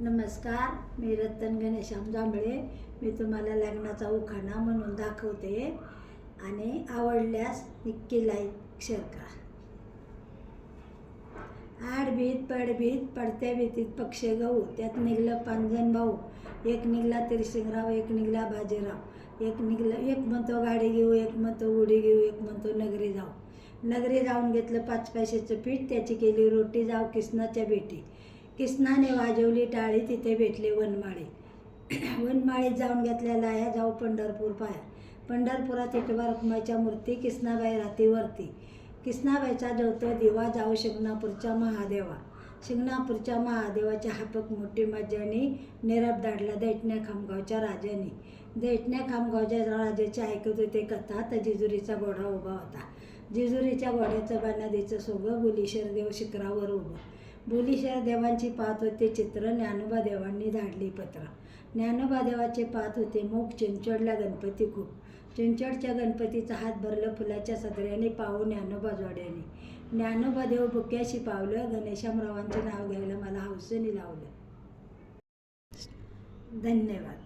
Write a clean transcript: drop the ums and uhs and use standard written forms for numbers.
नमस्कार, मी रतन घनश्याम जांभळे. मी तुम्हाला लग्नाचा उखाणा म्हणून दाखवते आणि आवडल्यास नक्की लाईक शेअर करा. आडभीत पडभीत पडत्या भीतीत पक्षी गहू, त्यात निघलं 5 जण भाऊ. एक निघला तिरशिंगराव, एक निघला बाजीराव. एक म्हणतो गाडी घेऊ, एक म्हणतो उडी घेऊ, एक म्हणतो नगरी जाऊ. नगरी जाऊन घेतलं 5 पैशाचं पीठ, त्याची केली रोटी. जाऊ किसनाच्या भेटी, किसनाने वाजवली टाळी, तिथे भेटले वनमाळी. वनमाळीत जाऊन घेतल्या लाया, जाऊ पंढरपूर पाया. पंढरपुरात विठोबा रखुमाईच्या मूर्ती, किसनाबाई राहती वरती. किसनाबाईचा जळतो दिवा, जाऊ शिंगणापूरच्या महादेवा. शिंगणापूरच्या महादेवाच्या हापक मोठी मज्जानी, निरप धाडला दैठण्या खामगावच्या राजानी. दैठण्या खामगावच्या राजाची ऐकत होते कथा, तर जेजुरीचा घोडा उभा होता. जेजुरीच्या घोड्याचं बानादीचं सोगं, बोलीशर देव शिखरावर उभं. बोलीशर देवांची पाहत होते चित्र, ज्ञानोबा देवांनी धाडली पत्र. ज्ञानोबा देवाचे पाहत होते मुख, चिंचोडला गणपती खूप. चिंचोडच्या गणपतीचा हात भरलं फुलाच्या सदऱ्याने, पाहून ज्ञानोबा जोड्याने. ज्ञानोबा देव बुक्याशी पावलं, घनश्यामरावांचे नाव घ्यायला मला हौसेने लावलं. धन्यवाद.